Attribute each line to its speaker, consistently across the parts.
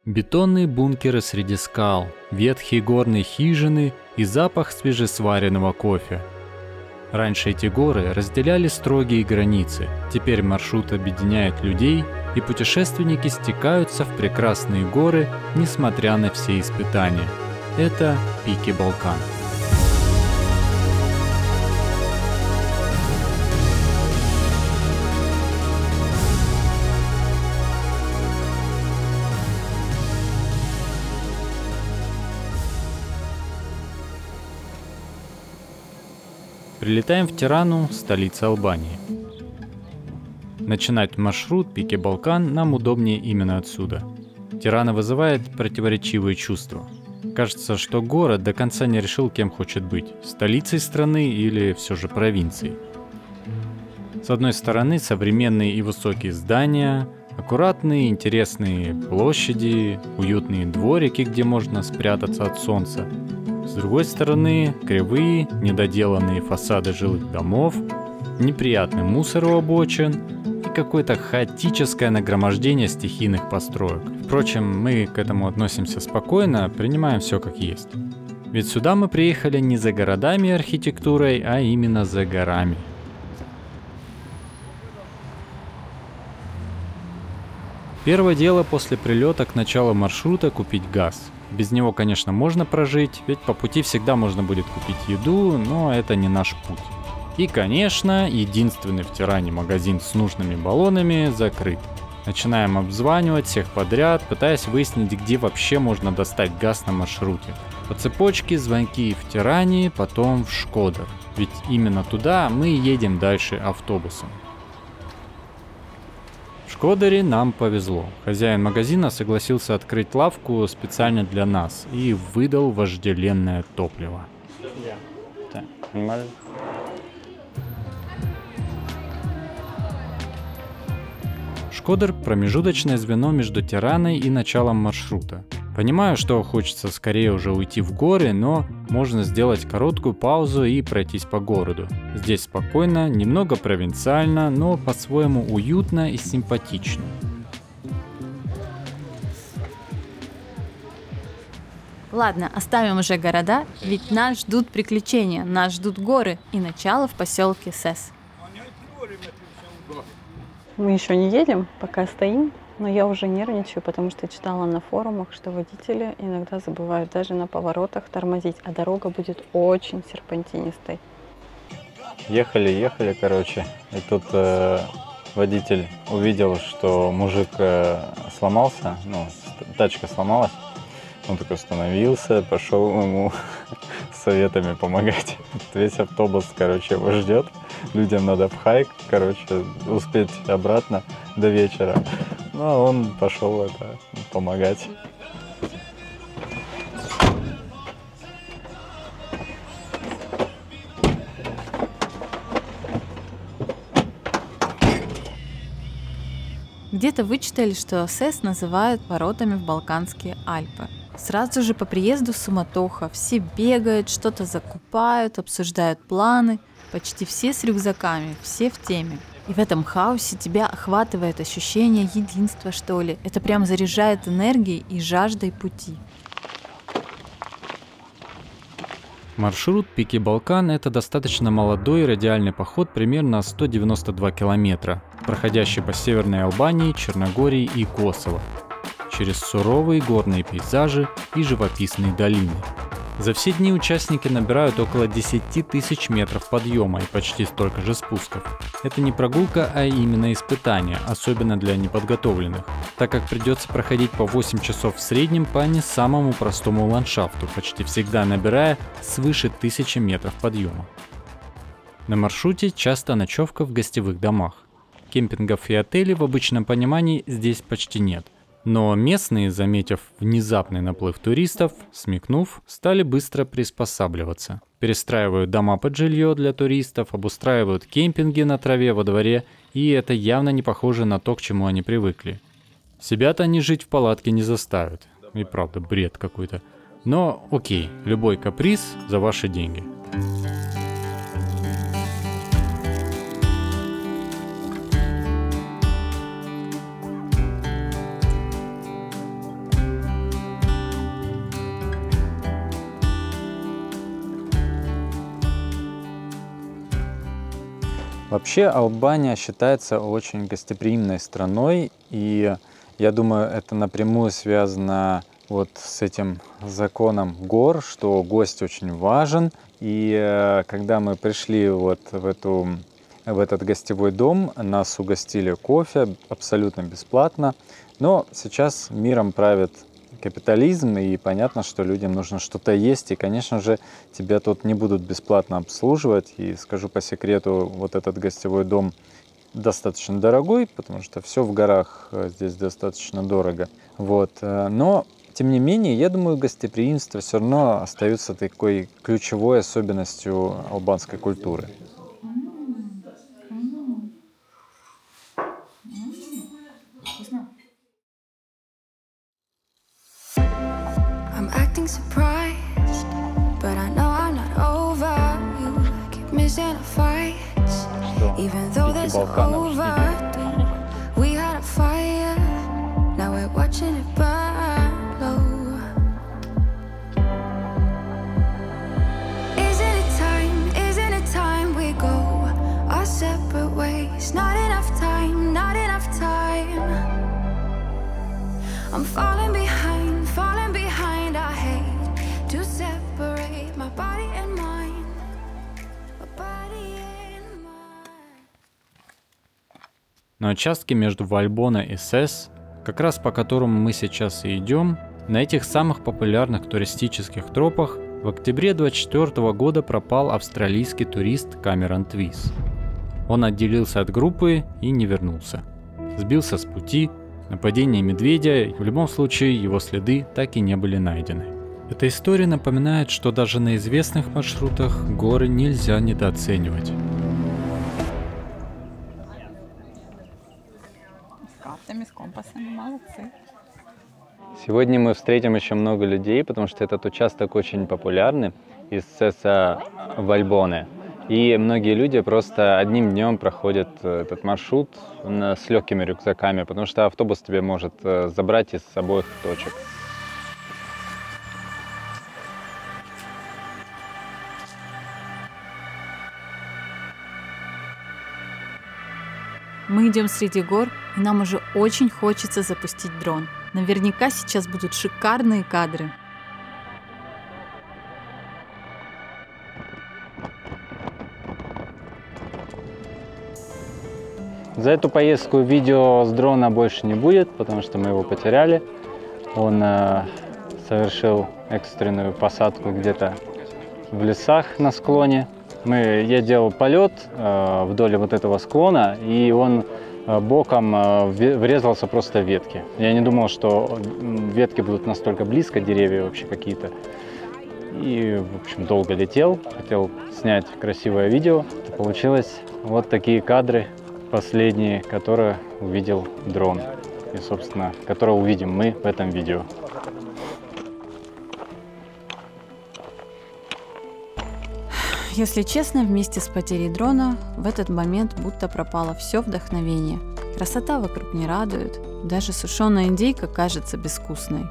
Speaker 1: Бетонные бункеры среди скал, ветхие горные хижины и запах свежесваренного кофе. Раньше эти горы разделяли строгие границы, теперь маршрут объединяет людей, и путешественники стекаются в прекрасные горы, несмотря на все испытания. Это пики Балкан. Прилетаем в Тирану, столица Албании. Начинать маршрут пики Балкан нам удобнее именно отсюда. Тирана вызывает противоречивые чувства. Кажется, что город до конца не решил, кем хочет быть – столицей страны или все же провинцией. С одной стороны, современные и высокие здания, аккуратные, интересные площади, уютные дворики, где можно спрятаться от солнца. С другой стороны, кривые, недоделанные фасады жилых домов, неприятный мусор у обочин и какое-то хаотическое нагромождение стихийных построек. Впрочем, мы к этому относимся спокойно, принимаем все как есть. Ведь сюда мы приехали не за городами и архитектурой, а именно за горами. Первое дело после прилета к началу маршрута – купить газ. Без него, конечно, можно прожить, ведь по пути всегда можно будет купить еду, но это не наш путь. И, конечно, единственный в Тиране магазин с нужными баллонами закрыт. Начинаем обзванивать всех подряд, пытаясь выяснить, где вообще можно достать газ на маршруте. По цепочке звонки в Тиране, потом в Шкодер. Ведь именно туда мы едем дальше автобусом. В Шкодере нам повезло. Хозяин магазина согласился открыть лавку специально для нас и выдал вожделенное топливо. Шкодер – промежуточное звено между Тираной и началом маршрута. Понимаю, что хочется скорее уже уйти в горы, но можно сделать короткую паузу и пройтись по городу. Здесь спокойно, немного провинциально, но по-своему уютно и симпатично.
Speaker 2: Ладно, оставим уже города, ведь нас ждут приключения, нас ждут горы и начало в поселке Сес.
Speaker 3: Мы еще не едем, пока стоим, но я уже нервничаю, потому что читала на форумах, что водители иногда забывают даже на поворотах тормозить, а дорога будет очень серпантинистой.
Speaker 4: Ехали, короче, и тут водитель увидел, что мужик сломался, тачка сломалась. Он такой остановился, пошел ему советами помогать. Весь автобус, короче, его ждет. Людям надо в хайк, короче, успеть обратно до вечера. Ну, а он пошел помогать.
Speaker 2: Где-то вычитали, что Сес называют воротами в Балканские Альпы. Сразу же по приезду суматоха, все бегают, что-то закупают, обсуждают планы, почти все с рюкзаками, все в теме. И в этом хаосе тебя охватывает ощущение единства, что ли. Это прям заряжает энергией и жаждой пути.
Speaker 1: Маршрут пики Балкан – это достаточно молодой радиальный поход примерно 192 километра, проходящий по Северной Албании, Черногории и Косово, через суровые горные пейзажи и живописные долины. За все дни участники набирают около 10 тысяч метров подъема и почти столько же спусков. Это не прогулка, а именно испытание, особенно для неподготовленных, так как придется проходить по 8 часов в среднем по не самому простому ландшафту, почти всегда набирая свыше 1000 метров подъема. На маршруте часто ночевка в гостевых домах. Кемпингов и отелей в обычном понимании здесь почти нет. Но местные, заметив внезапный наплыв туристов, смекнув, стали быстро приспосабливаться. Перестраивают дома под жилье для туристов, обустраивают кемпинги на траве во дворе, и это явно не похоже на то, к чему они привыкли. Себя-то они жить в палатке не заставят. И правда, бред какой-то. Но окей, любой каприз за ваши деньги.
Speaker 4: Вообще Албания считается очень гостеприимной страной, и я думаю, это напрямую связано вот с этим законом гор, что гость очень важен. И когда мы пришли вот в этот гостевой дом, нас угостили кофе абсолютно бесплатно. Но сейчас миром правит капитализм, и понятно, что людям нужно что-то есть, и, конечно же, тебя тут не будут бесплатно обслуживать. И скажу по секрету, вот этот гостевой дом достаточно дорогой, потому что все в горах здесь достаточно дорого. Вот. Но, тем не менее, я думаю, гостеприимство все равно остается такой ключевой особенностью албанской культуры.
Speaker 5: Surprised, but I know I'm not over. You keep missing our fights, even though there's over. We had a fire, now we're watching it burn low. Isn't it time we go our separate ways? Not enough time, not enough time. I'm falling behind. I hate to separate my body and mind. My body and mind.
Speaker 1: На участке между Вальбона и Сес, как раз по которому мы сейчас и идем, на этих самых популярных туристических тропах в октябре 2024 года пропал австралийский турист Камерон Твис. Он отделился от группы и не вернулся. Сбился с пути. Нападение медведя, в любом случае его следы так и не были найдены. Эта история напоминает, что даже на известных маршрутах горы нельзя недооценивать.
Speaker 3: С картами, с компасами, молодцы.
Speaker 4: Сегодня мы встретим еще много людей, потому что этот участок очень популярный из Сеса в Вальбоне. И многие люди просто одним днем проходят этот маршрут с легкими рюкзаками, потому что автобус тебе может забрать из обоих точек.
Speaker 2: Мы идем среди гор, и нам уже очень хочется запустить дрон. Наверняка сейчас будут шикарные кадры.
Speaker 4: За эту поездку видео с дрона больше не будет, потому что мы его потеряли. Он совершил экстренную посадку где-то в лесах на склоне. Я делал полет вдоль вот этого склона, и он боком врезался просто в ветки. Я не думал, что ветки будут настолько близко, деревья вообще какие-то. И, в общем, долго летел, хотел снять красивое видео. Получилось вот такие кадры. Последние, которые увидел дрон и, собственно, которые увидим мы в этом видео.
Speaker 2: Если честно, вместе с потерей дрона в этот момент будто пропало все вдохновение. Красота вокруг не радует, даже сушеная индейка кажется безвкусной.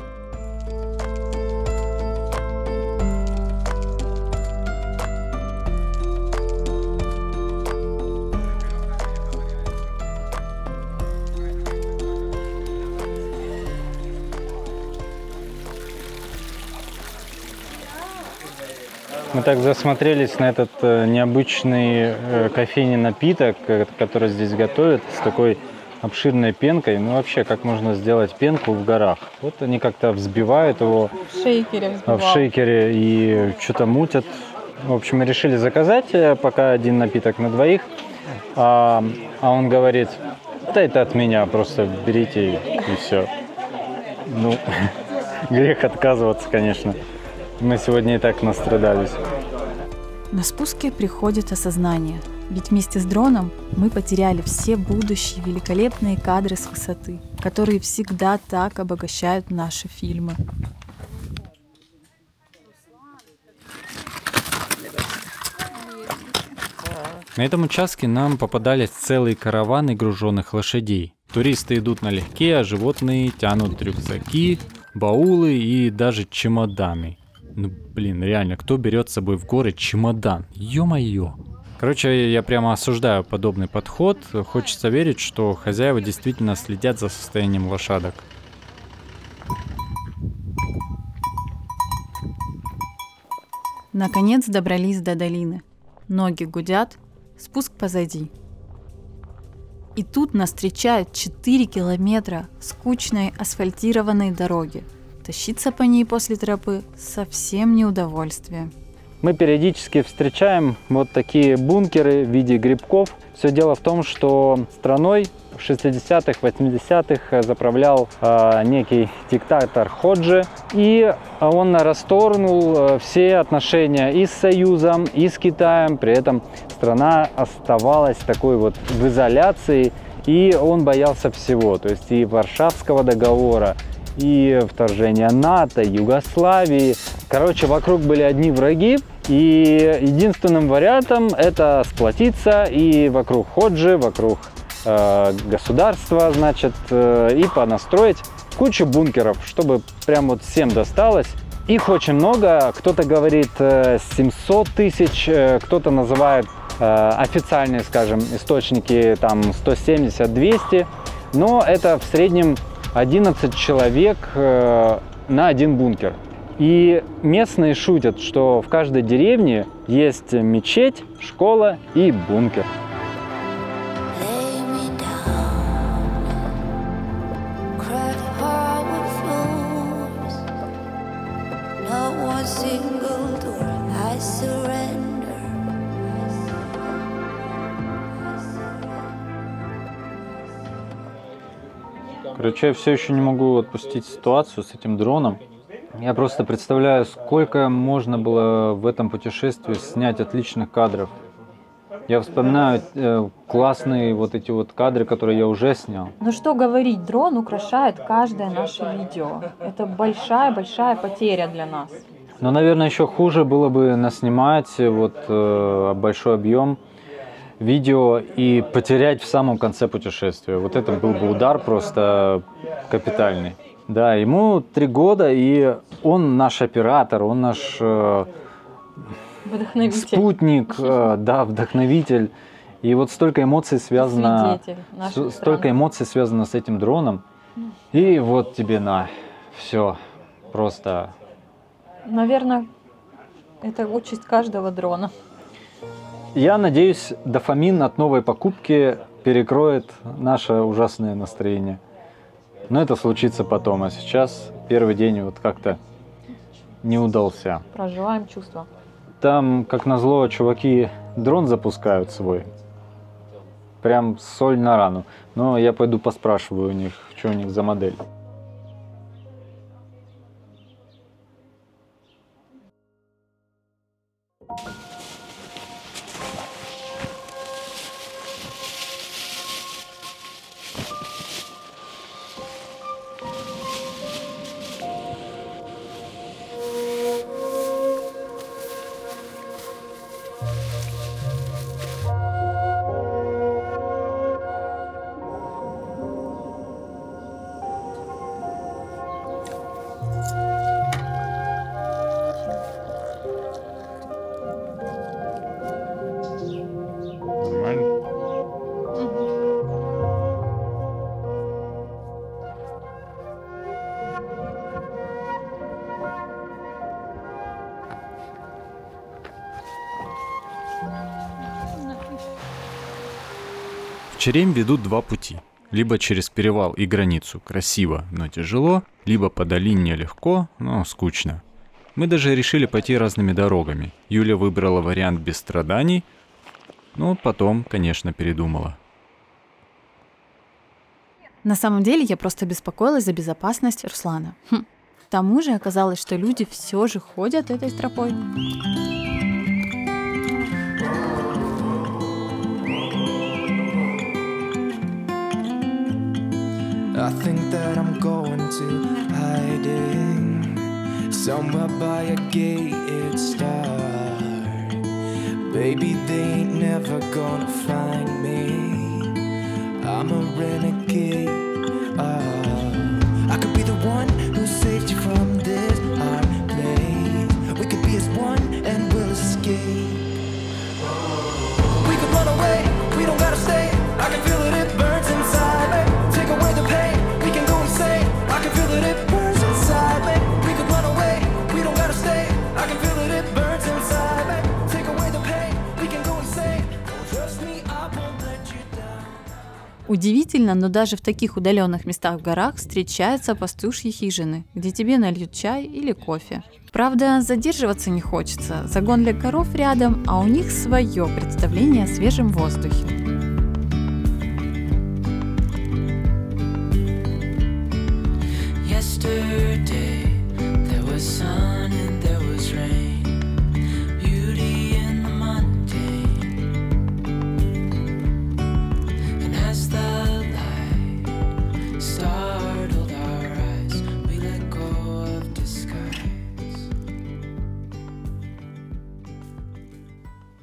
Speaker 4: Мы так засмотрелись на этот необычный кофейный напиток, который здесь готовят, с такой обширной пенкой. Ну вообще, как можно сделать пенку в горах? Вот они как-то взбивают его в шейкере и что-то мутят. В общем, мы решили заказать пока один напиток на двоих. А он говорит: да это от меня, просто берите и все. Ну, грех отказываться, конечно. Мы сегодня и так настрадались.
Speaker 2: На спуске приходит осознание. Ведь вместе с дроном мы потеряли все будущие великолепные кадры с высоты, которые всегда так обогащают наши фильмы.
Speaker 1: На этом участке нам попадались целые караваны груженных лошадей. Туристы идут налегке, а животные тянут рюкзаки, баулы и даже чемоданы. Ну блин, реально, кто берет с собой в горы чемодан? Ё-моё! Короче, я прямо осуждаю подобный подход. Хочется верить, что хозяева действительно следят за состоянием лошадок.
Speaker 2: Наконец добрались до долины. Ноги гудят, спуск позади. И тут нас встречают 4 километра скучной асфальтированной дороги. Тащиться по ней после тропы совсем не удовольствие.
Speaker 4: Мы периодически встречаем вот такие бункеры в виде грибков. Все дело в том, что страной в 60-х, 80-х заправлял некий диктатор Ходжи. И он расторгнул все отношения и с Союзом, и с Китаем. При этом страна оставалась такой вот в изоляции. И он боялся всего. То есть и Варшавского договора, и вторжения НАТО, Югославии. Короче, вокруг были одни враги. И единственным вариантом это сплотиться и вокруг Ходжи, вокруг государства, значит, и понастроить кучу бункеров, чтобы прям вот всем досталось. Их очень много, кто-то говорит 700 тысяч, кто-то называет официальные, скажем, источники там 170-200, но это в среднем 11 человек на один бункер. И местные шутят, что в каждой деревне есть мечеть, школа и бункер. Короче, я все еще не могу отпустить ситуацию с этим дроном. Я просто представляю, сколько можно было в этом путешествии снять отличных кадров. Я вспоминаю классные вот эти вот кадры, которые я уже снял.
Speaker 2: Ну что говорить, дрон украшает каждое наше видео. Это большая-большая потеря для нас.
Speaker 4: Но, наверное, еще хуже было бы наснимать вот большой объем видео и потерять в самом конце путешествия. Вот это был бы удар просто капитальный. Да, ему 3 года, и он наш оператор, он наш спутник, да, вдохновитель. И вот столько эмоций связано, с этим дроном. И вот тебе на, все, просто.
Speaker 2: Наверное, это участь каждого дрона.
Speaker 4: Я надеюсь, дофамин от новой покупки перекроет наше ужасное настроение. Но это случится потом, а сейчас первый день вот как-то не удался.
Speaker 2: Проживаем чувства.
Speaker 4: Там, как назло, чуваки дрон запускают свой. Прям соль на рану. Но я пойду поспрашиваю у них, что у них за модель.
Speaker 1: В Черемь ведут 2 пути. Либо через перевал и границу красиво, но тяжело, либо по долине легко, но скучно. Мы даже решили пойти разными дорогами. Юля выбрала вариант без страданий, но потом, конечно, передумала.
Speaker 2: На самом деле я просто беспокоилась за безопасность Руслана. К тому же оказалось, что люди все же ходят этой тропой.
Speaker 6: I think that I'm going to hiding somewhere by a gated star. Baby, they ain't never gonna find me. I'm a renegade. I could be the one who saved you from this hard place. We could be as one and we'll escape.
Speaker 2: Удивительно, но даже в таких удаленных местах в горах встречаются пастушьи хижины, где тебе нальют чай или кофе. Правда, задерживаться не хочется. Загон для коров рядом, а у них свое представление о свежем воздухе.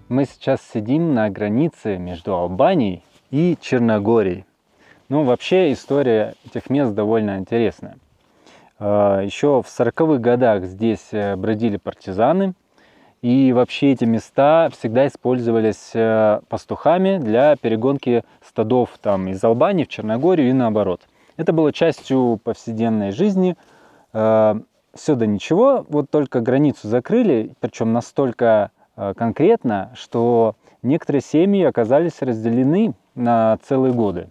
Speaker 4: Мы сейчас сидим на границе между Албанией и Черногорией. Ну, вообще история этих мест довольно интересная. Еще в 40-х годах здесь бродили партизаны, и вообще эти места всегда использовались пастухами для перегонки стадов там, из Албании в Черногорию и наоборот. Это было частью повседневной жизни. Все да ничего, вот только границу закрыли, причем настолько конкретно, что некоторые семьи оказались разделены на целые годы.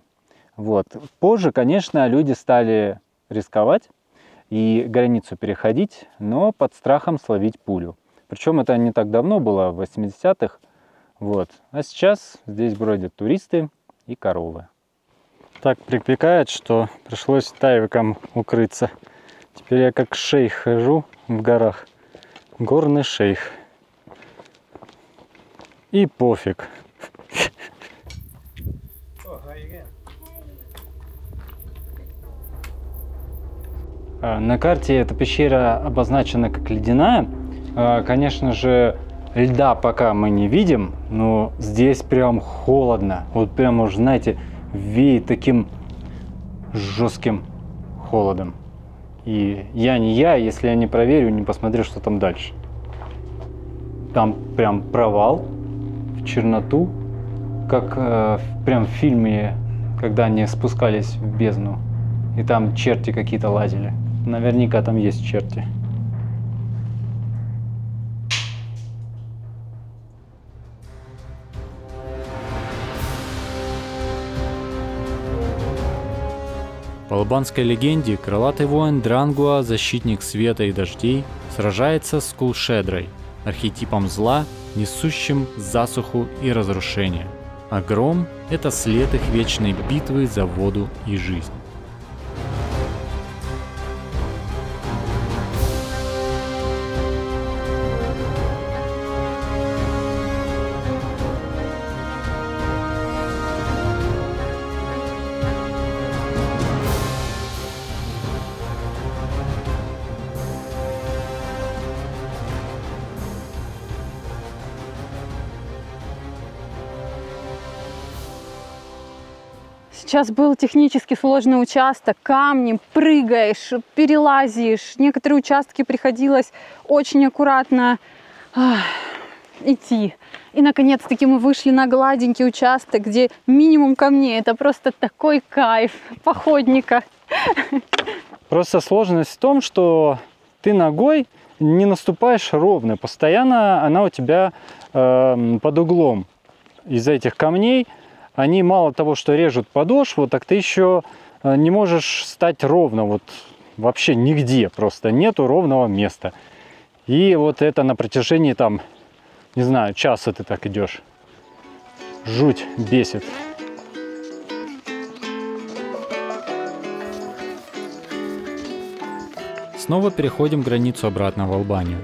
Speaker 4: Вот. Позже, конечно, люди стали рисковать и границу переходить, но под страхом словить пулю. Причем это не так давно было, в 80-х. Вот. А сейчас здесь бродят туристы и коровы. Так припекает, что пришлось тайвиком укрыться. Теперь я как шейх хожу в горах. Горный шейх. И пофиг. На карте эта пещера обозначена как ледяная. Конечно же, льда пока мы не видим, но здесь прям холодно. Вот прям уже, знаете, веет таким жестким холодом. И я не я, если я не проверю, не посмотрю, что там дальше. Там прям провал в черноту, как прям в фильме, когда они спускались в бездну, и там черти какие-то лазили. Наверняка там есть черти.
Speaker 1: По албанской легенде, крылатый воин Дрангуа, защитник света и дождей, сражается с Кулшедрой, архетипом зла, несущим засуху и разрушение. А гром – это след их вечной битвы за воду и жизнь.
Speaker 3: Сейчас был технически сложный участок, камни, прыгаешь, перелазишь. Некоторые участки приходилось очень аккуратно идти. И наконец-таки мы вышли на гладенький участок, где минимум камней. Это просто такой кайф походника.
Speaker 4: Просто сложность в том, что ты ногой не наступаешь ровно. Постоянно она у тебя под углом. Из-за этих камней они мало того, что режут подошву, так ты еще не можешь стать ровно. Вот вообще нигде просто нету ровного места. И вот это на протяжении там, не знаю, часа ты так идешь. Жуть бесит.
Speaker 1: Снова переходим границу обратно в Албанию.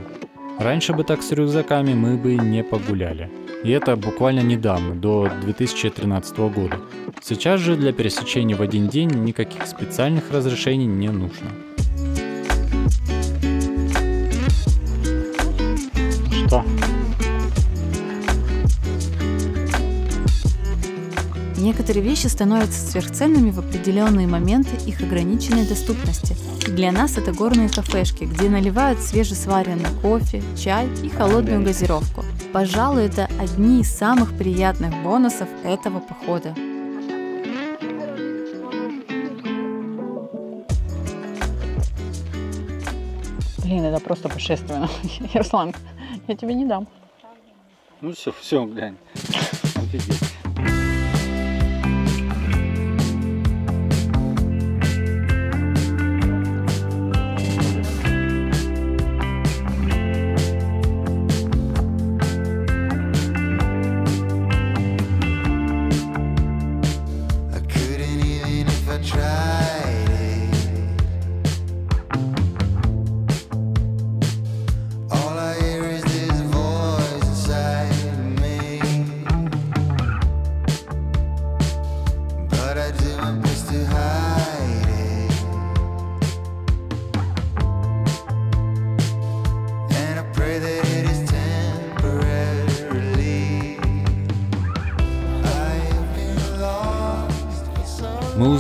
Speaker 1: Раньше бы так с рюкзаками мы бы не погуляли. И это буквально недавно, до 2013 года. Сейчас же для пересечения в один день никаких специальных разрешений не нужно.
Speaker 4: Что?
Speaker 2: Некоторые вещи становятся сверхценными в определенные моменты их ограниченной доступности. И для нас это горные кафешки, где наливают свежесваренный кофе, чай и холодную газировку. Пожалуй, это одни из самых приятных бонусов этого похода.
Speaker 3: Блин, это просто божественно. Ярослан, я тебе не дам.
Speaker 4: Ну все, глянь. Офигеть.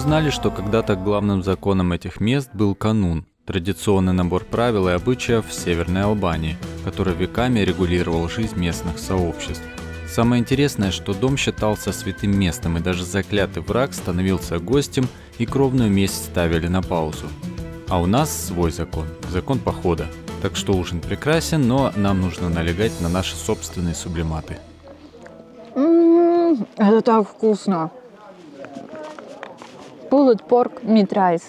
Speaker 1: узнали, что когда-то главным законом этих мест был канун, традиционный набор правил и обычаев в Северной Албании, который веками регулировал жизнь местных сообществ. Самое интересное, что дом считался святым местом, и даже заклятый враг становился гостем, и кровную месть ставили на паузу. А у нас свой закон, закон похода. Так что ужин прекрасен, но нам нужно налегать на наши собственные сублиматы.
Speaker 2: Это так вкусно. Pulled pork meat rice.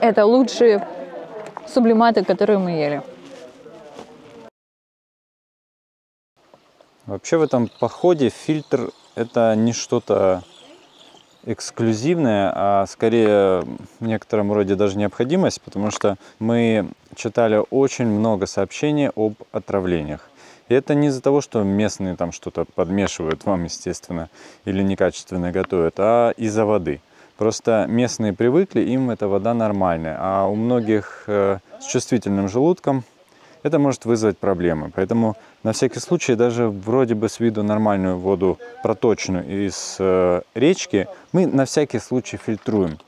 Speaker 2: Это лучшие сублиматы, которые мы ели.
Speaker 4: Вообще в этом походе фильтр – это не что-то эксклюзивное, а скорее в некотором роде даже необходимость, потому что мы читали очень много сообщений об отравлениях. И это не из-за того, что местные там что-то подмешивают вам, естественно, или некачественно готовят, а из-за воды. Просто местные привыкли, им эта вода нормальная, а у многих с чувствительным желудком это может вызвать проблемы. Поэтому на всякий случай даже вроде бы с виду нормальную воду, проточную из речки, мы на всякий случай фильтруем.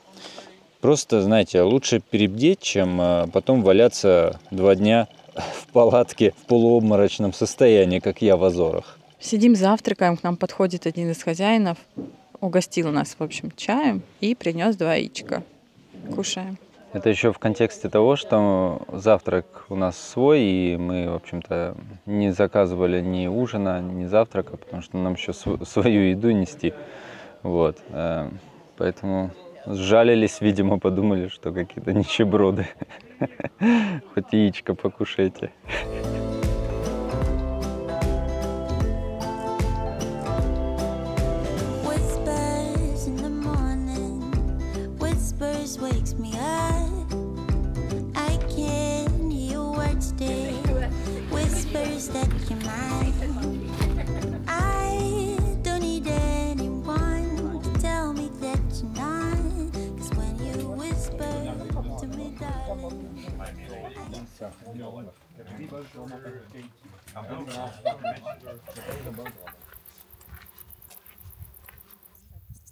Speaker 4: Просто, знаете, лучше перебдеть, чем потом валяться 2 дня в палатке в полуобморочном состоянии, как я в Азорах.
Speaker 2: Сидим, завтракаем, к нам подходит один из хозяинов, угостил нас, в общем, чаем и принес 2 яичка. Кушаем.
Speaker 4: Это еще в контексте того, что завтрак у нас свой, и мы, в общем-то, не заказывали ни ужина, ни завтрака, потому что нам еще свою еду нести. Вот. Поэтому сжалились, видимо, подумали, что какие-то нищеброды. Хоть яичко покушайте.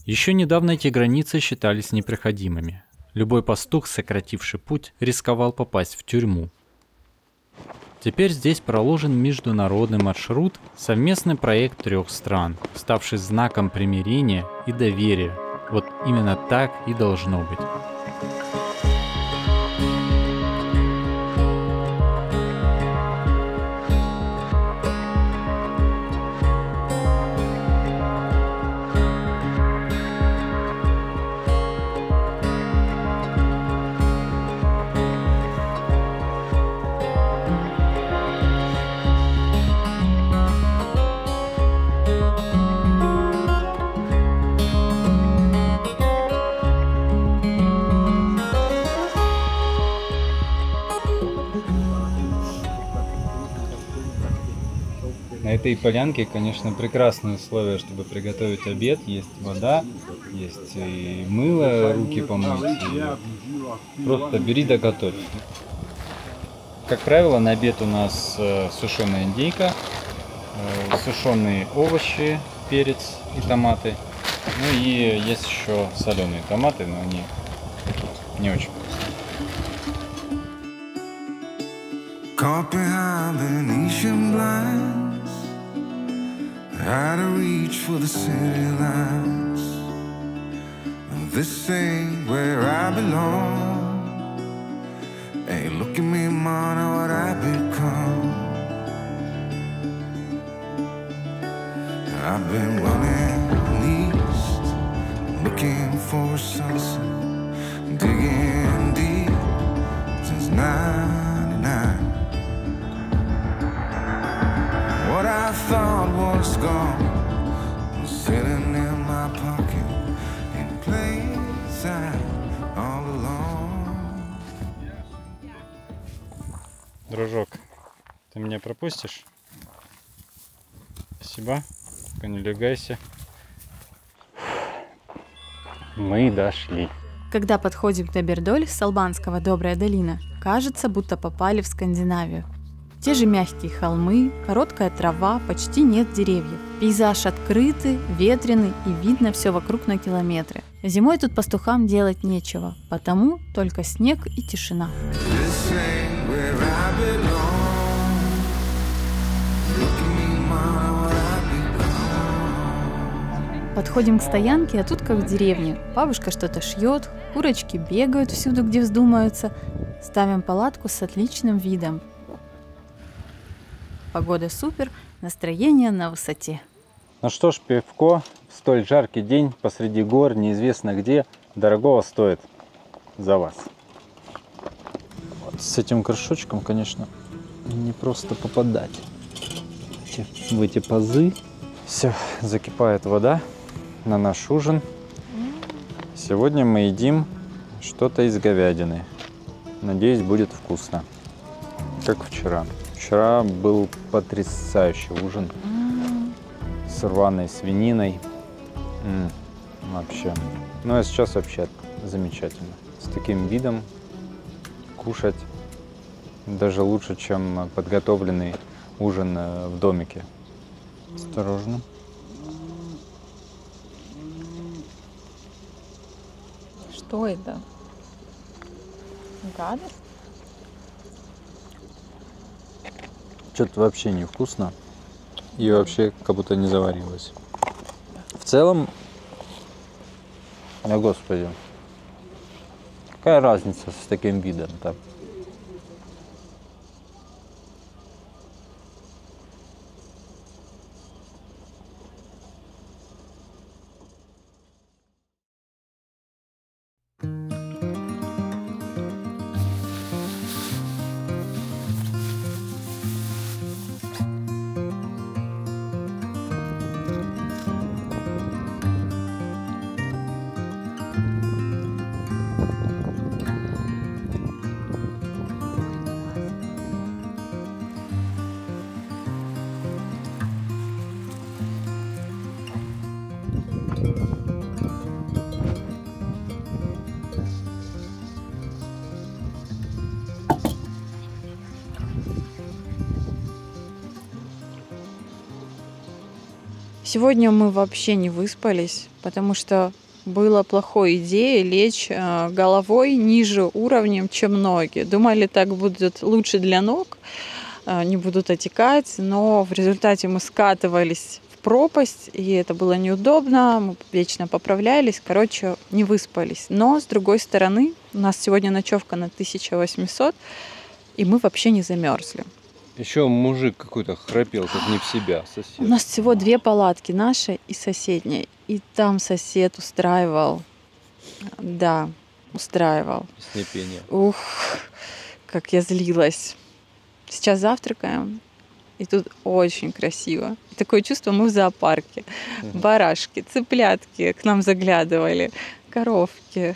Speaker 1: Еще недавно эти границы считались непроходимыми. Любой пастух, сокративший путь, рисковал попасть в тюрьму. Теперь здесь проложен международный маршрут, совместный проект 3 стран, ставший знаком примирения и доверия. Вот именно так и должно быть.
Speaker 4: На этой полянке, конечно, прекрасные условия, чтобы приготовить обед. Есть вода, есть и мыло, руки помыть. И просто бери да готовь. Как правило, на обед у нас сушеная индейка, сушеные овощи, перец и томаты. Ну и есть еще соленые томаты, но они не очень вкусные.
Speaker 6: Caught behind Venetian blinds, out of reach for the city lights. This ain't where I belong. Hey, look at me, man, what I've become. I've been running east, looking for a sunset, digging deep since '99. What I thought was gone was sitting in my pocket in plain sight all along.
Speaker 4: Дружок, ты меня пропустишь? Спасибо. Только не легайся. Мы дошли.
Speaker 2: Когда подходим к Добердоль с албанского Добрая долина, кажется, будто попали в Скандинавию. Те же мягкие холмы, короткая трава, почти нет деревьев. Пейзаж открытый, ветреный и видно все вокруг на километры. Зимой тут пастухам делать нечего, потому только снег и тишина. Подходим к стоянке, а тут как в деревне. Бабушка что-то шьет, курочки бегают всюду, где вздумаются. Ставим палатку с отличным видом. Погода супер, настроение на высоте.
Speaker 4: Ну что ж, пивко в столь жаркий день посреди гор, неизвестно где, дорогого стоит за вас. Вот с этим горшочком, конечно, не просто попадать в эти пазы. Все, закипает вода на наш ужин. Сегодня мы едим что-то из говядины. Надеюсь, будет вкусно, как вчера. Вчера был потрясающий ужин с рваной свининой. Вообще. Ну а сейчас вообще замечательно. С таким видом кушать даже лучше, чем подготовленный ужин в домике. Осторожно.
Speaker 2: Что это? Гадость?
Speaker 4: Что-то вообще невкусно. И вообще как будто не заварилось. В целом, да господи, какая разница с таким видом-то?
Speaker 3: Сегодня мы вообще не выспались, потому что была плохой идеей лечь головой ниже уровнем, чем ноги. Думали, так будет лучше для ног, не будут отекать, но в результате мы скатывались в пропасть, и это было неудобно, мы вечно поправлялись, короче, не выспались. Но, с другой стороны, у нас сегодня ночевка на 1800, и мы вообще не замерзли.
Speaker 7: Еще мужик какой-то храпел, как не в себя, сосед.
Speaker 3: У нас всего 2 палатки, наша и соседняя. И там сосед устраивал. Да, устраивал.
Speaker 7: Пение.
Speaker 3: Ух, как я злилась. Сейчас завтракаем, и тут очень красиво. Такое чувство, мы в зоопарке. Барашки, цыплятки к нам заглядывали, коровки.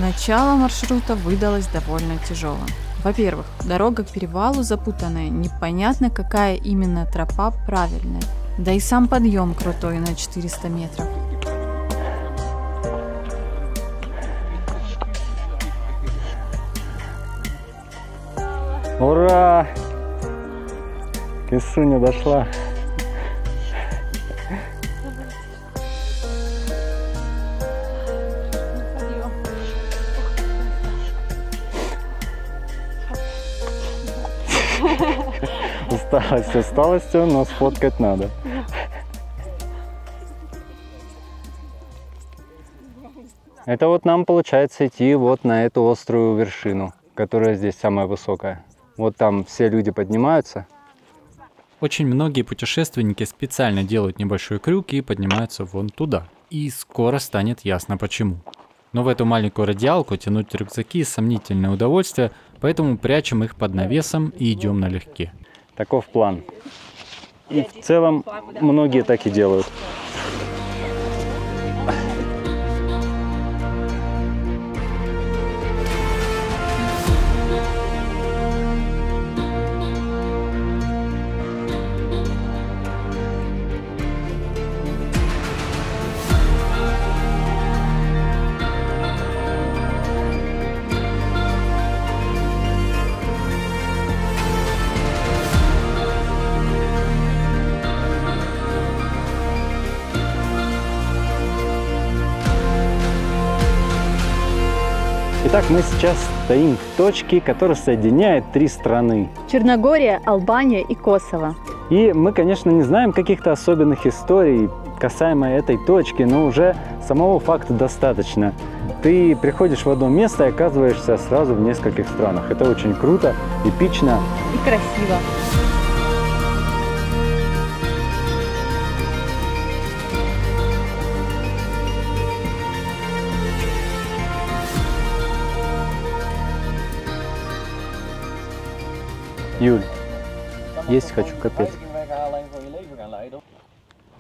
Speaker 2: Начало маршрута выдалось довольно тяжелым. Во-первых, дорога к перевалу запутанная, непонятно, какая именно тропа правильная. Да и сам подъем крутой на 400 метров.
Speaker 4: Ура! Кисуня дошла. Усталость усталостью, но сфоткать надо. Это вот нам получается идти вот на эту острую вершину, которая здесь самая высокая. Вот там все люди поднимаются.
Speaker 1: Очень многие путешественники специально делают небольшой крюк и поднимаются вон туда. И скоро станет ясно почему. Но в эту маленькую радиалку тянуть рюкзаки – сомнительное удовольствие, поэтому прячем их под навесом и идем налегке.
Speaker 4: Таков план. И в целом многие так и делают. Итак, мы сейчас стоим в точке, которая соединяет три страны.
Speaker 3: Черногория, Албания и Косово.
Speaker 4: И мы, конечно, не знаем каких-то особенных историй касаемо этой точки, но уже самого факта достаточно. Ты приходишь в одно место и оказываешься сразу в нескольких странах. Это очень круто, эпично.
Speaker 3: И красиво.
Speaker 4: Юль, есть хочу, капец.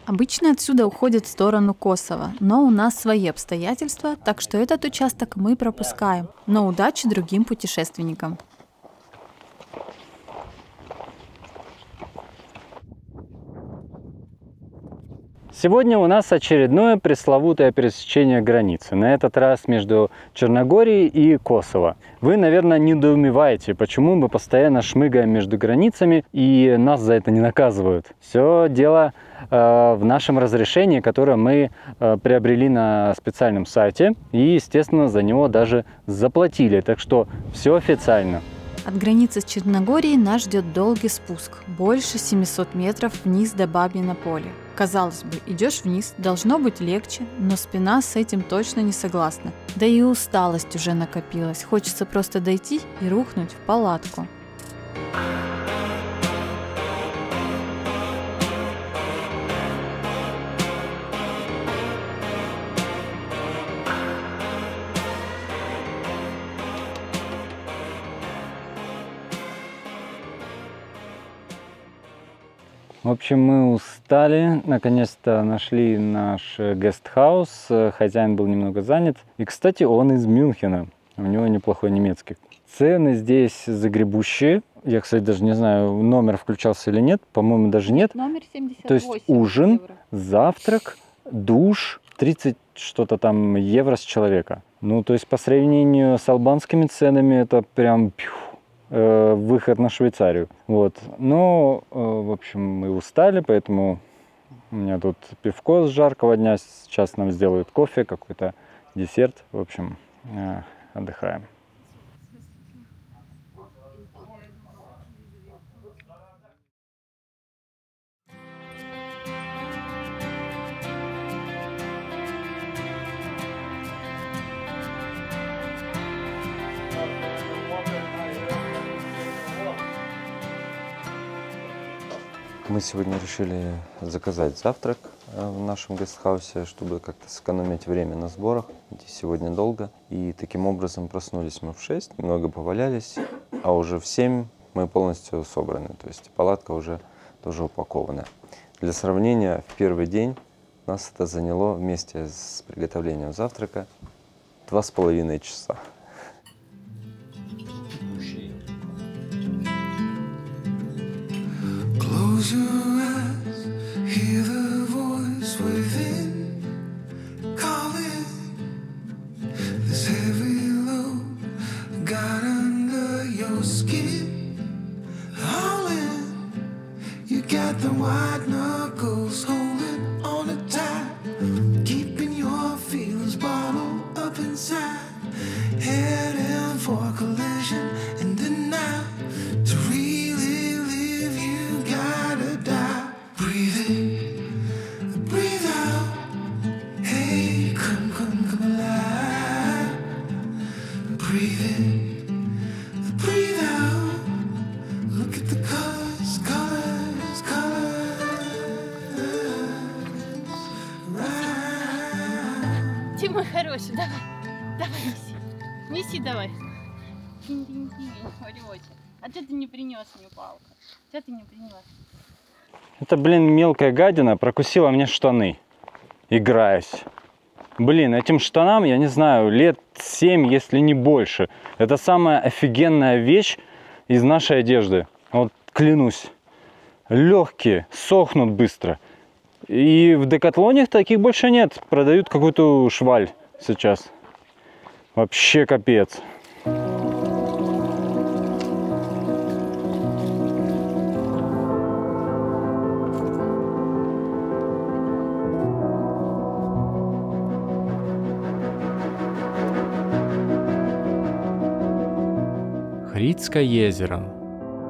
Speaker 2: Обычно отсюда уходят в сторону Косово, но у нас свои обстоятельства, так что этот участок мы пропускаем. Но удачи другим путешественникам.
Speaker 4: Сегодня у нас очередное пресловутое пересечение границы, на этот раз между Черногорией и Косово. Вы, наверное, недоумеваете, почему мы постоянно шмыгаем между границами и нас за это не наказывают. Все дело в нашем разрешении, которое мы приобрели на специальном сайте и, естественно, за него даже заплатили, так что все официально.
Speaker 2: От границы с Черногорией нас ждет долгий спуск, больше 700 метров вниз до Бабьино поле. Казалось бы, идешь вниз, должно быть легче, но спина с этим точно не согласна. Да и усталость уже накопилась, хочется просто дойти и рухнуть в палатку.
Speaker 4: В общем, мы устали, наконец-то нашли наш гестхаус, хозяин был немного занят. И, кстати, он из Мюнхена, у него неплохой немецкий. Цены здесь загребущие. Я, кстати, даже не знаю, номер включался или нет, по-моему, даже нет.
Speaker 3: Номер 78
Speaker 4: То есть ужин,
Speaker 3: евро.
Speaker 4: завтрак, душ, 30 что-то там евро с человека. Ну, то есть по сравнению с албанскими ценами это прям выход на Швейцарию. Вот. Но, в общем, мы устали, поэтому у меня тут пивко с жаркого дня. Сейчас нам сделают кофе, какой-то десерт. В общем, отдыхаем.
Speaker 7: Мы сегодня решили заказать завтрак в нашем гестхаусе, чтобы как-то сэкономить время на сборах. Идти сегодня долго. И таким образом проснулись мы в 6, немного повалялись, а уже в 7 мы полностью собраны. То есть палатка уже тоже упакована. Для сравнения, в первый день нас это заняло вместе с приготовлением завтрака 2,5 часа.
Speaker 6: Close your eyes, hear the voice within calling. This heavy load got under your skin. All in, you got the white knuckles holding on it tight, keeping your feelings bottled up inside. Heading for collision and denial. To really live, you gotta die. Breathe in, breathe out. Hey, come alive. Breathe in, breathe out. Look at the colors, colors, colors. Right.
Speaker 8: Тима хороший, давай, давай неси, неси давай. Орёте. А что ты не принес мне палку? Что ты не принес?
Speaker 4: Это, блин, мелкая гадина прокусила мне штаны, играясь. Блин, этим штанам, я не знаю, лет 7, если не больше. Это самая офигенная вещь из нашей одежды. Вот клянусь. Легкие, сохнут быстро. И в Декатлоне таких больше нет. Продают какую-то шваль сейчас. Вообще капец.
Speaker 1: Хридское озеро.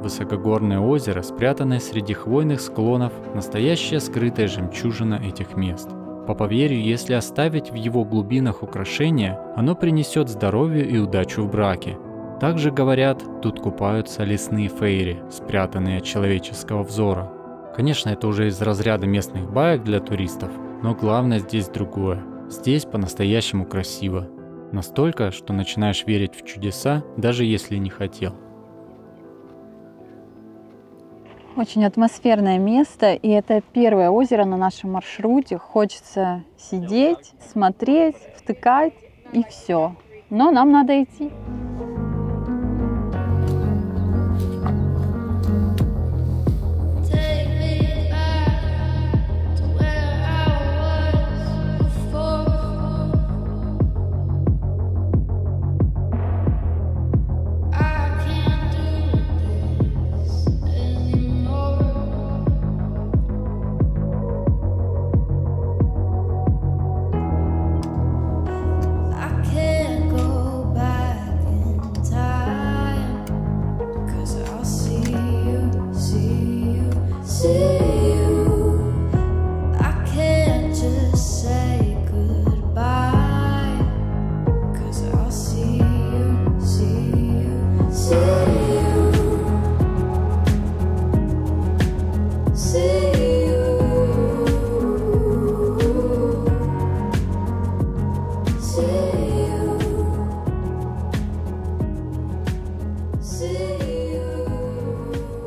Speaker 1: Высокогорное озеро, спрятанное среди хвойных склонов, настоящая скрытая жемчужина этих мест. По поверью, если оставить в его глубинах украшения, оно принесет здоровье и удачу в браке. Также говорят, тут купаются лесные фейри, спрятанные от человеческого взора. Конечно, это уже из разряда местных баек для туристов, но главное здесь другое. Здесь по-настоящему красиво. Настолько, что начинаешь верить в чудеса, даже если не хотел.
Speaker 3: Очень атмосферное место, и это первое озеро на нашем маршруте. Хочется сидеть, смотреть, втыкать, и все. Но нам надо идти.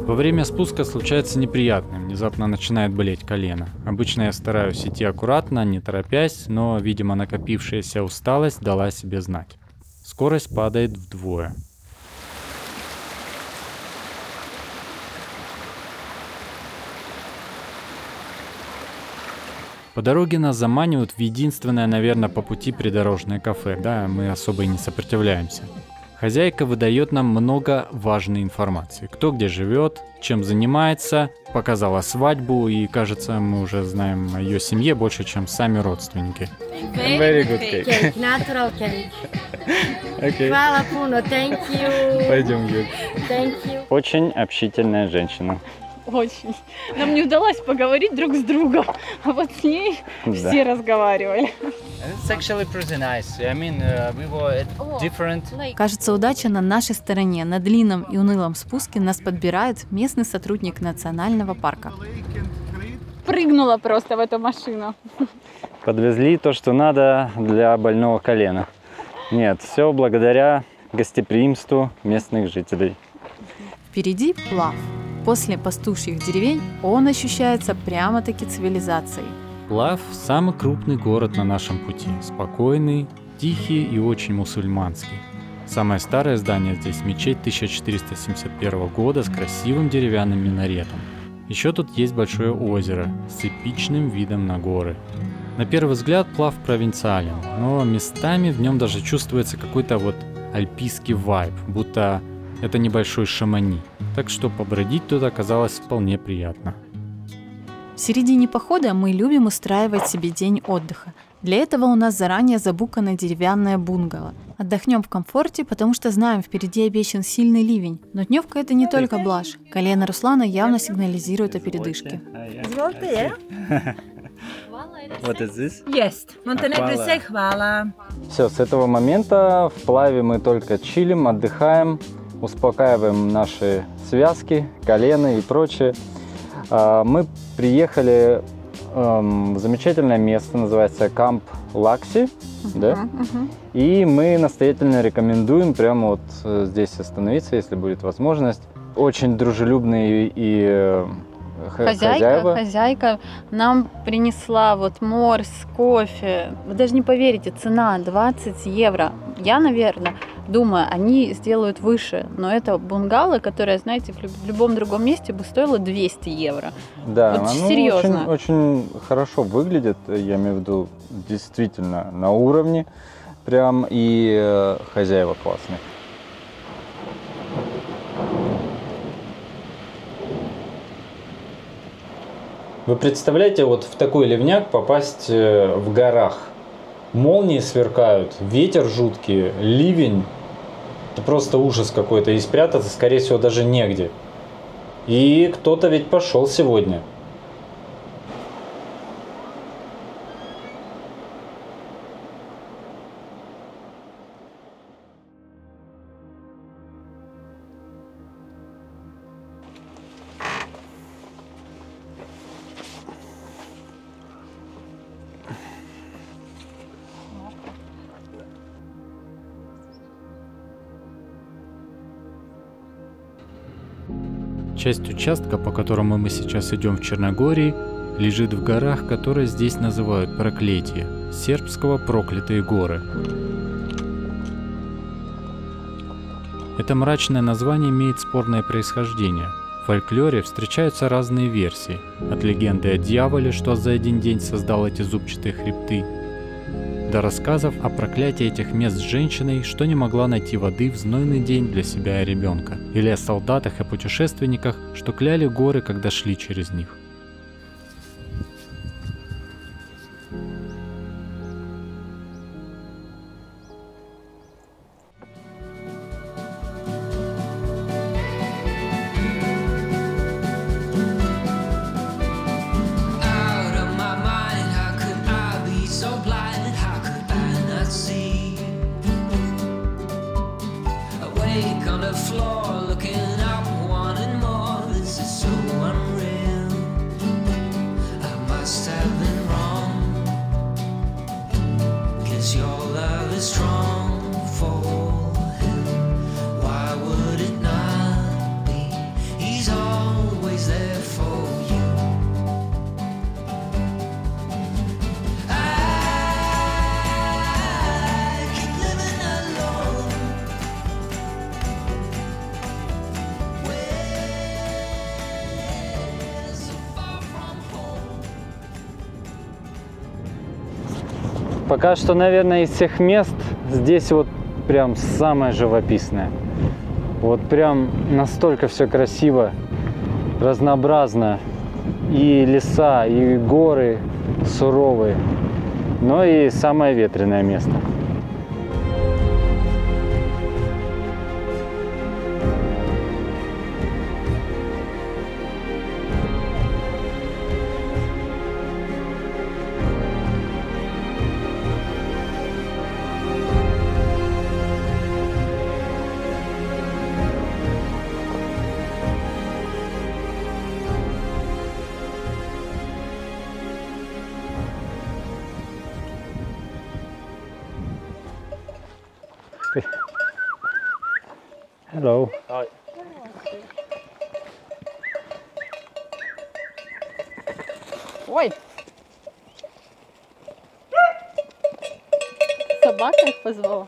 Speaker 1: Во время спуска случается неприятное, внезапно начинает болеть колено. Обычно я стараюсь идти аккуратно, не торопясь, но, видимо, накопившаяся усталость дала о себе знать. Скорость падает вдвое. По дороге нас заманивают в единственное, наверное, по пути придорожное кафе, да, мы особо и не сопротивляемся. Хозяйка выдает нам много важной информации. Кто где живет, чем занимается, показала свадьбу, и, кажется, мы уже знаем о ее семье больше, чем сами родственники.
Speaker 4: Very good cake.
Speaker 8: Natural cake.
Speaker 4: Okay.
Speaker 8: Hvala puno, thank you.
Speaker 4: Пойдем, Юль.
Speaker 8: Thank you.
Speaker 4: Очень общительная женщина.
Speaker 3: Очень. Нам не удалось поговорить друг с другом, а вот с ней все разговаривали.
Speaker 2: Кажется, удача на нашей стороне. На длинном и унылом спуске нас подбирает местный сотрудник национального парка.
Speaker 3: Прыгнула просто в эту машину.
Speaker 4: Подвезли то, что надо для больного колена. Нет, все благодаря гостеприимству местных жителей.
Speaker 2: Впереди Плав. После пастушьих деревень он ощущается прямо-таки цивилизацией.
Speaker 1: Плав – самый крупный город на нашем пути. Спокойный, тихий и очень мусульманский. Самое старое здание здесь – мечеть 1471 года с красивым деревянным минаретом. Еще тут есть большое озеро с эпичным видом на горы. На первый взгляд Плав провинциален, но местами в нем даже чувствуется какой-то вот альпийский вайб, будто это небольшой Шамани. Так что побродить тут оказалось вполне приятно.
Speaker 2: В середине похода мы любим устраивать себе день отдыха. Для этого у нас заранее забукано деревянное бунгало. Отдохнем в комфорте, потому что знаем, впереди обещан сильный ливень. Но дневка это не только блажь. Колено Руслана явно сигнализирует о передышке.
Speaker 4: What is this?
Speaker 9: Yes, Montenegro say хвала.
Speaker 4: Все, с этого момента в Плаве мы только чилим, отдыхаем, успокаиваем наши связки, колено и прочее. Мы приехали в замечательное место, называется Камп Лакси, да? И мы настоятельно рекомендуем прямо вот здесь остановиться, если будет возможность. Очень дружелюбные и
Speaker 2: Хозяйка нам принесла вот морс, кофе. Вы даже не поверите, цена 20 евро. Я, наверное, думаю, они сделают выше. Но это бунгало, которое, знаете, в любом другом месте бы стоило 200 евро.
Speaker 4: Да,
Speaker 2: вот
Speaker 4: оно
Speaker 2: серьезно.
Speaker 4: очень хорошо выглядит, я имею в виду, действительно на уровне. Прям и хозяева классные. Вы представляете, вот в такой ливняк попасть в горах? Молнии сверкают, ветер жуткий, ливень. Это просто ужас какой-то. И спрятаться, скорее всего, даже негде. И кто-то ведь пошел сегодня.
Speaker 1: Часть участка, по которому мы сейчас идем в Черногории, лежит в горах, которые здесь называют Проклетие, сербского «проклятые горы». Это мрачное название имеет спорное происхождение. В фольклоре встречаются разные версии, от легенды о дьяволе, что за один день создал эти зубчатые хребты, до рассказов о проклятии этих мест с женщиной, что не могла найти воды в знойный день для себя и ребенка, или о солдатах и путешественниках, что кляли горы, когда шли через них.
Speaker 4: Пока что, наверное, из всех мест здесь вот прям самое живописное. Вот прям настолько все красиво, разнообразно. И леса, и горы суровые, но и самое ветреное место. Hello. Hi.
Speaker 2: Ой! Собака их позвала.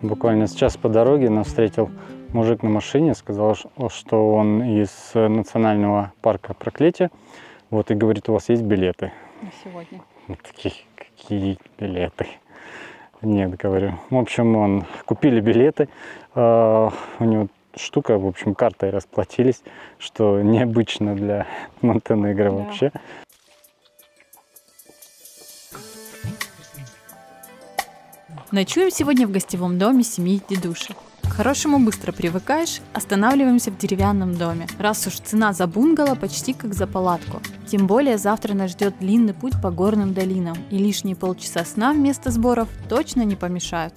Speaker 4: Буквально сейчас по дороге нас встретил мужик на машине, сказал, что он из национального парка Проклетие. Вот, и говорит, у вас есть билеты?
Speaker 2: На сегодня.
Speaker 4: Такие, какие билеты? Нет, говорю. В общем, купили билеты. У него штука, в общем, картой расплатились, что необычно для Монтенегро вообще.
Speaker 2: Ночуем сегодня в гостевом доме семьи Дедуши. К хорошему быстро привыкаешь, останавливаемся в деревянном доме. Раз уж цена за бунгало почти как за палатку. Тем более завтра нас ждет длинный путь по горным долинам, и лишние полчаса сна вместо сборов точно не помешают.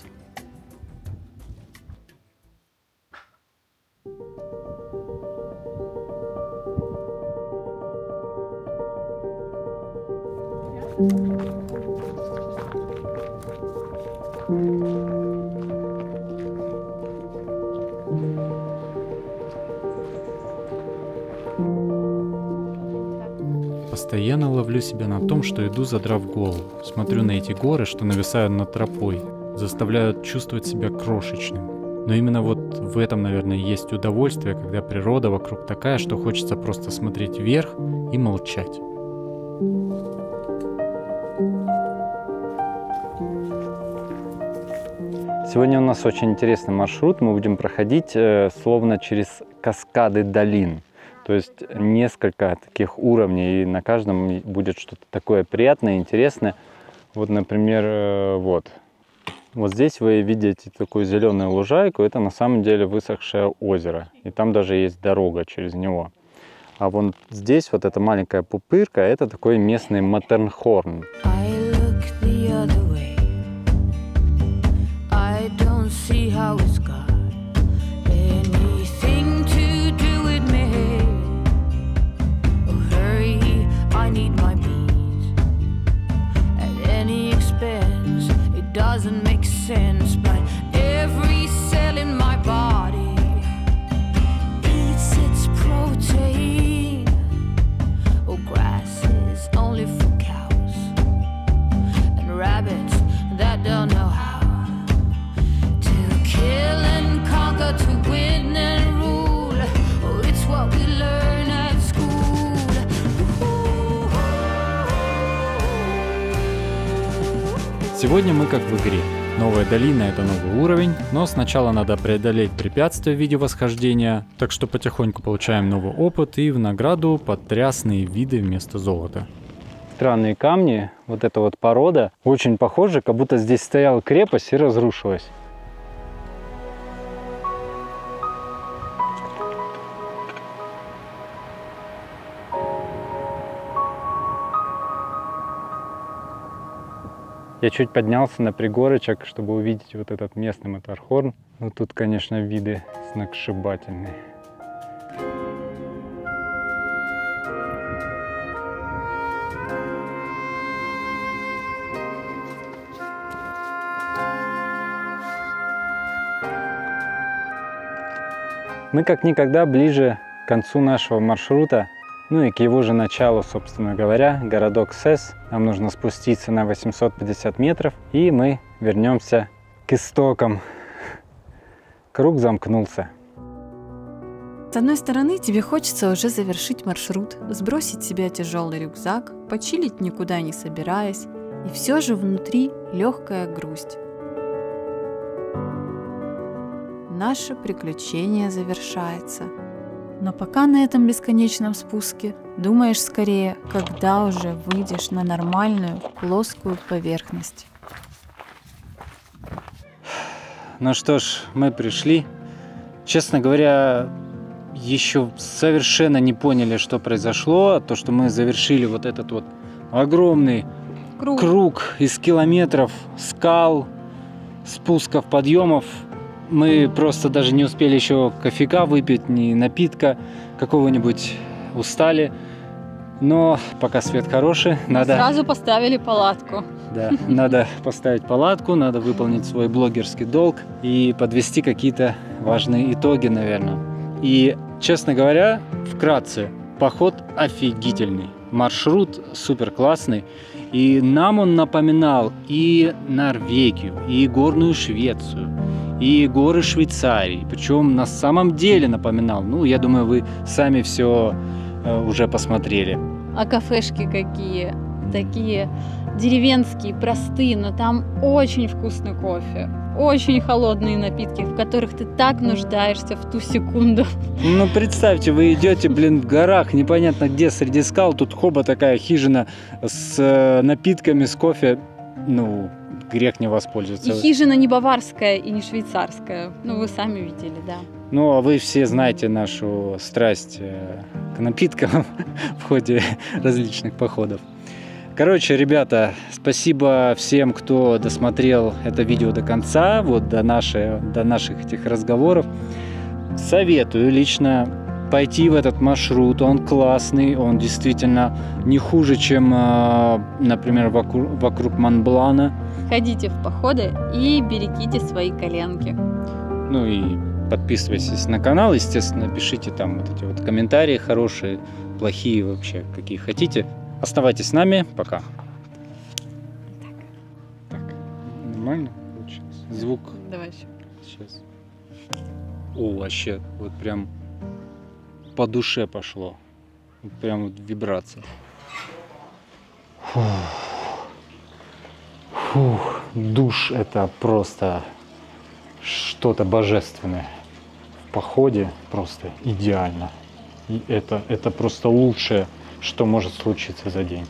Speaker 1: Постоянно ловлю себя на том, что иду, задрав голову. Смотрю на эти горы, что нависают над тропой, заставляют чувствовать себя крошечным. Но именно вот в этом, наверное, есть удовольствие, когда природа вокруг такая, что хочется просто смотреть вверх и молчать.
Speaker 4: Сегодня у нас очень интересный маршрут. Мы будем проходить словно через каскады долин. То есть несколько таких уровней, и на каждом будет что-то такое приятное, интересное. Вот, например, вот здесь вы видите такую зеленую лужайку. Это на самом деле высохшее озеро. И там даже есть дорога через него. А вон здесь вот эта маленькая пупырка, это такой местный Матернхорн.
Speaker 5: Doesn't make sense, but every cell in my body eats its protein. Oh, grass is only for cows and rabbits that don't know how to kill and conquer, to win and rule. Oh, it's what we learn at school.
Speaker 1: Сегодня мы как в игре. Новая долина — это новый уровень, но сначала надо преодолеть препятствия в виде восхождения, так что потихоньку получаем новый опыт и в награду потрясные виды вместо золота.
Speaker 4: Странные камни, вот эта вот порода, очень похожа, как будто здесь стояла крепость и разрушилась. Я чуть поднялся на пригорочек, чтобы увидеть вот этот местный Матернхорн. Но тут, конечно, виды сногсшибательные. Мы как никогда ближе к концу нашего маршрута. Ну и к его же началу, собственно говоря, городок Сес. Нам нужно спуститься на 850 метров, и мы вернемся к истокам. Круг замкнулся.
Speaker 2: С одной стороны, тебе хочется уже завершить маршрут, сбросить с себя тяжелый рюкзак, почилить никуда не собираясь, и все же внутри легкая грусть. Наше приключение завершается. Но пока на этом бесконечном спуске думаешь скорее, когда уже выйдешь на нормальную плоскую поверхность.
Speaker 4: Ну что ж, мы пришли. Честно говоря, еще совершенно не поняли, что произошло. То, что мы завершили вот этот вот огромный круг из километров скал, спусков, подъемов. Мы просто даже не успели еще кофейка выпить, ни напитка какого-нибудь, устали. Но пока свет хороший, надо...
Speaker 3: Сразу поставили палатку.
Speaker 4: Да, надо поставить палатку, надо выполнить свой блогерский долг и подвести какие-то важные итоги, наверное. И, честно говоря, вкратце, поход офигительный. Маршрут супер классный. И нам он напоминал и Норвегию, и горную Швецию, и горы Швейцарии. Причем на самом деле напоминал. Ну, я думаю, вы сами все уже посмотрели.
Speaker 3: А кафешки какие? такие деревенские, простые, но там очень вкусный кофе, очень холодные напитки, в которых ты так нуждаешься в ту секунду.
Speaker 10: Ну, представьте, вы идете, блин, в горах, непонятно где, среди скал, тут хоба такая хижина с напитками, с кофе, ну, грех не воспользоваться.
Speaker 3: И хижина не баварская и не швейцарская, ну, вы сами видели, да.
Speaker 10: Ну, а вы все знаете нашу страсть к напиткам в ходе различных походов. Короче, ребята, спасибо всем, кто досмотрел это видео до конца, вот до наших этих разговоров. Советую лично пойти в этот маршрут, он классный, он действительно не хуже, чем, например, вокруг Монблана.
Speaker 3: Ходите в походы и берегите свои коленки.
Speaker 10: Ну и подписывайтесь на канал, естественно, пишите там вот эти вот комментарии хорошие, плохие вообще, какие хотите. Оставайтесь с нами, пока. Так, нормально получилось? Звук.
Speaker 3: Давай еще.
Speaker 10: Сейчас. О, вообще, вот прям по душе пошло. Вот прям вот вибрация. Фух, душ — это просто что-то божественное. В походе просто идеально. И это просто лучшее, что может случиться за день.